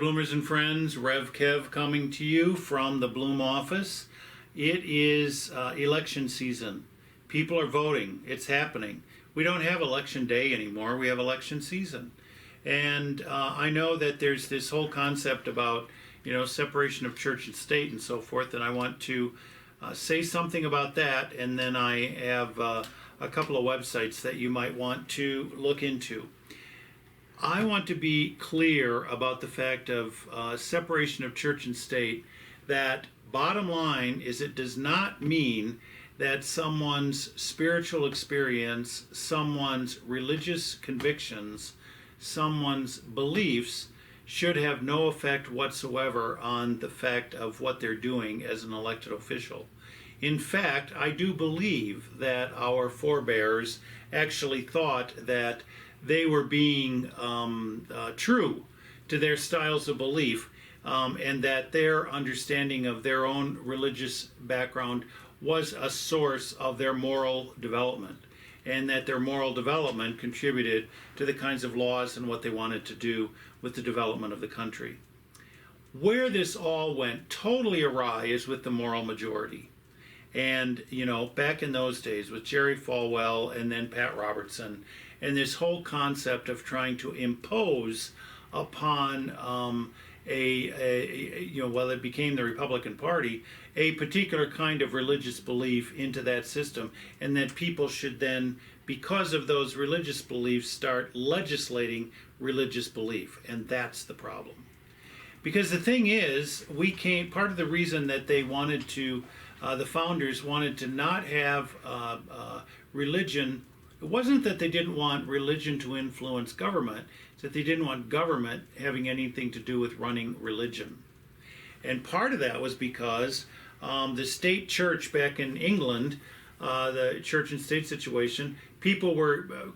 Bloomers and friends. Rev Kev coming to you from the Bloom office. It is election season. People are voting. It's happening. We don't have election day anymore. We have election season. And I know that there's this whole concept about, separation of church and state and so forth. And I want to say something about that. And then I have a couple of websites that you might want to look into. I want to be clear about the fact of separation of church and state, that bottom line is it does not mean that someone's spiritual experience, someone's religious convictions, someone's beliefs should have no effect whatsoever on the fact of what they're doing as an elected official. In fact, I do believe that our forebears actually thought that they were being true to their styles of belief, and that their understanding of their own religious background was a source of their moral development, and that their moral development contributed to the kinds of laws and what they wanted to do with the development of the country. Where this all went totally awry is with the moral majority. And, back in those days with Jerry Falwell and then Pat Robertson, and this whole concept of trying to impose upon it became the Republican Party, a particular kind of religious belief into that system, and that people should then, because of those religious beliefs, start legislating religious belief. And that's the problem. Because the thing is, part of the reason that they wanted to, the founders wanted to not have religion. It wasn't that they didn't want religion to influence government, it's that they didn't want government having anything to do with running religion. And part of that was because the state church back in England, the church and state situation,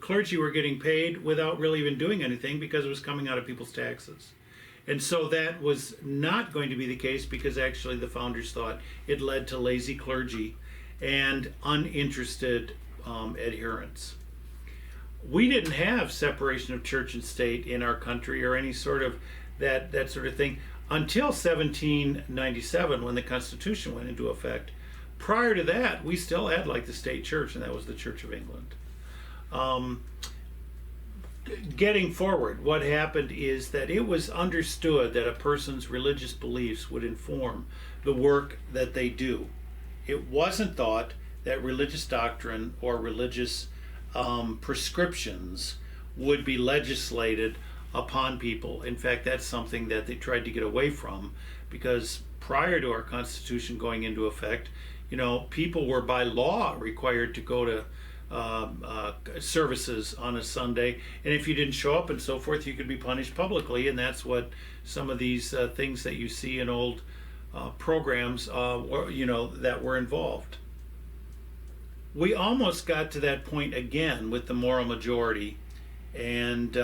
clergy were getting paid without really even doing anything because it was coming out of people's taxes. And so that was not going to be the case, because actually the founders thought it led to lazy clergy and uninterested adherents. We didn't have separation of church and state in our country, or any sort of that sort of thing, until 1797, when the Constitution went into effect. Prior to that, we still had the state church, and that was the Church of England. Getting forward, what happened is that it was understood that a person's religious beliefs would inform the work that they do. It wasn't thought that religious doctrine or religious prescriptions would be legislated upon people. In fact, that's something that they tried to get away from, because prior to our Constitution going into effect, people were by law required to go to services on a Sunday, and if you didn't show up and so forth, you could be punished publicly. And that's what some of these things that you see in old programs that were involved. We almost got to that point again with the moral majority, and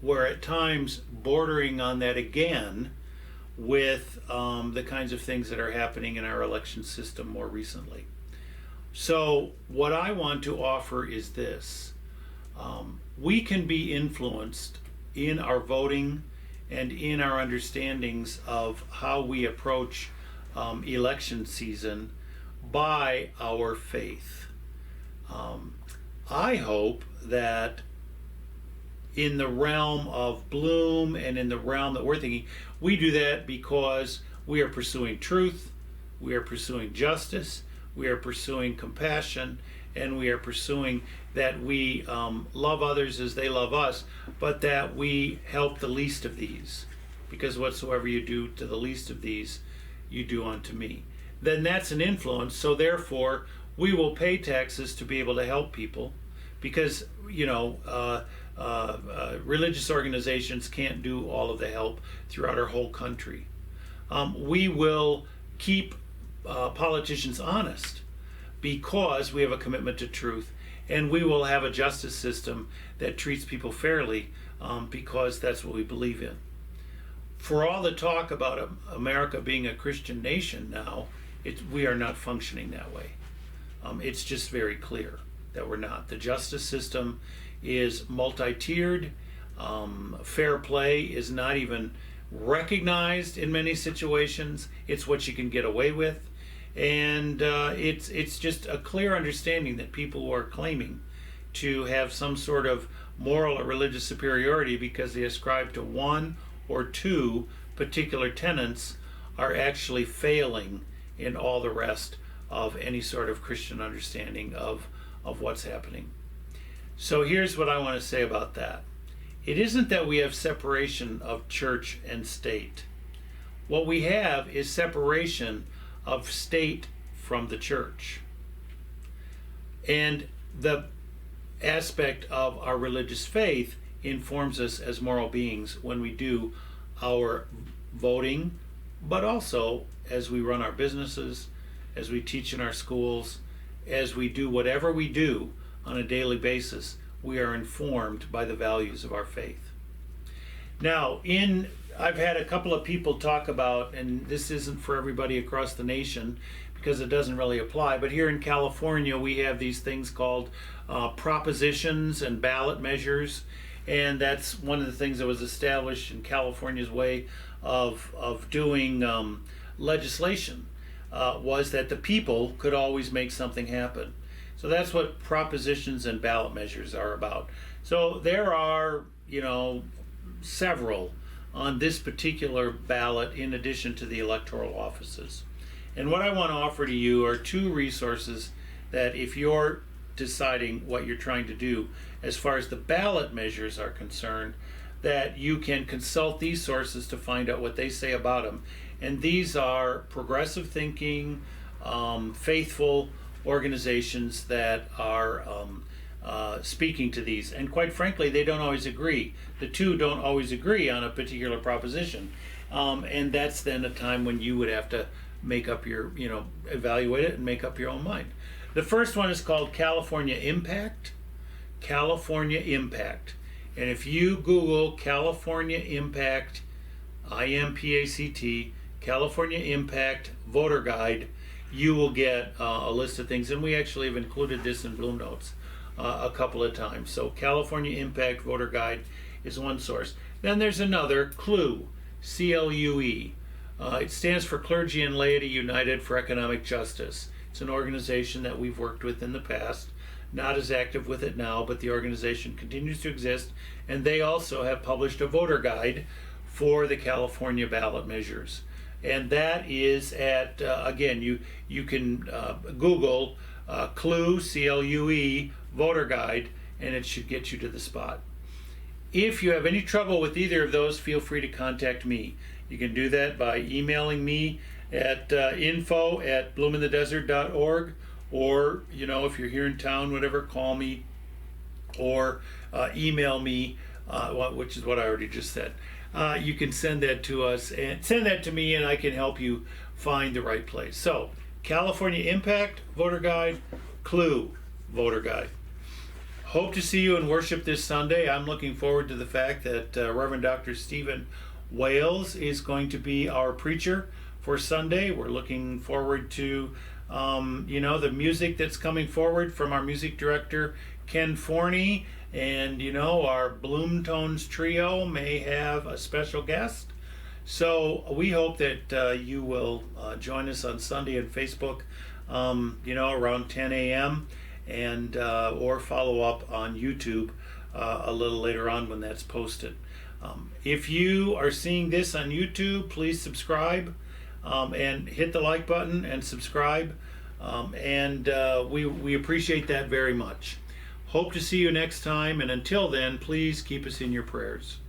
we're at times bordering on that again with the kinds of things that are happening in our election system more recently. So what I want to offer is this. We can be influenced in our voting and in our understandings of how we approach election season by our faith. I hope that in the realm of Bloom and in the realm that we're thinking, we do that because we are pursuing truth, we are pursuing justice, we are pursuing compassion, and we are pursuing that we love others as they love us, but that we help the least of these. Because whatsoever you do to the least of these, you do unto me. Then that's an influence, so therefore we will pay taxes to be able to help people, because religious organizations can't do all of the help throughout our whole country. We will keep politicians honest because we have a commitment to truth, and we will have a justice system that treats people fairly because that's what we believe in. For all the talk about America being a Christian nation now, we are not functioning that way. It's just very clear that we're not. The justice system is multi-tiered. Fair play is not even recognized in many situations. It's what you can get away with. And it's just a clear understanding that people who are claiming to have some sort of moral or religious superiority because they ascribe to one or two particular tenets are actually failing in all the rest of any sort of Christian understanding of what's happening. So here's what I want to say about that. It isn't that we have separation of church and state. What we have is separation of state from the church. And the aspect of our religious faith informs us as moral beings when we do our voting, but also as we run our businesses, as we teach in our schools, as we do whatever we do on a daily basis, we are informed by the values of our faith. Now, I've had a couple of people talk about, and this isn't for everybody across the nation because it doesn't really apply, but here in California we have these things called propositions and ballot measures, and that's one of the things that was established in California's way of doing legislation, was that the people could always make something happen. So that's what propositions and ballot measures are about. So there are, several on this particular ballot in addition to the electoral offices. And what I want to offer to you are two resources that if you're deciding what you're trying to do as far as the ballot measures are concerned, that you can consult these sources to find out what they say about them. And these are progressive thinking, faithful organizations that are speaking to these. And quite frankly, they don't always agree. The two don't always agree on a particular proposition. And that's then a time when you would have to make up your, evaluate it and make up your own mind. The first one is called California Impact. California Impact. And if you Google California Impact, IMPACT, California Impact Voter Guide, you will get a list of things. And we actually have included this in Bloom Notes a couple of times. So California Impact Voter Guide is one source. Then there's another, CLUE, C-L-U-E. It stands for Clergy and Laity United for Economic Justice. It's an organization that we've worked with in the past. Not as active with it now, but the organization continues to exist, and they also have published a voter guide for the California ballot measures. And that is at, again, you can Google CLUE, C-L-U-E, voter guide, and it should get you to the spot. If you have any trouble with either of those, feel free to contact me. You can do that by emailing me at info@bloominthedesert.org, or, if you're here in town, whatever, call me or email me, which is what I already just said. You can send that to us and send that to me, and I can help you find the right place. So, California Impact Voter Guide, CLUE Voter Guide. Hope to see you in worship this Sunday. I'm looking forward to the fact that Reverend Dr. Stephen Wales is going to be our preacher for Sunday. We're looking forward to the music that's coming forward from our music director, Ken Forney, and our Bloom Tones trio may have a special guest. So we hope that you will join us on Sunday on Facebook, around 10 a.m. and or follow up on YouTube a little later on when that's posted. If you are seeing this on YouTube, please subscribe and hit the like button and subscribe. We appreciate that very much. Hope to see you next time, and until then, please keep us in your prayers.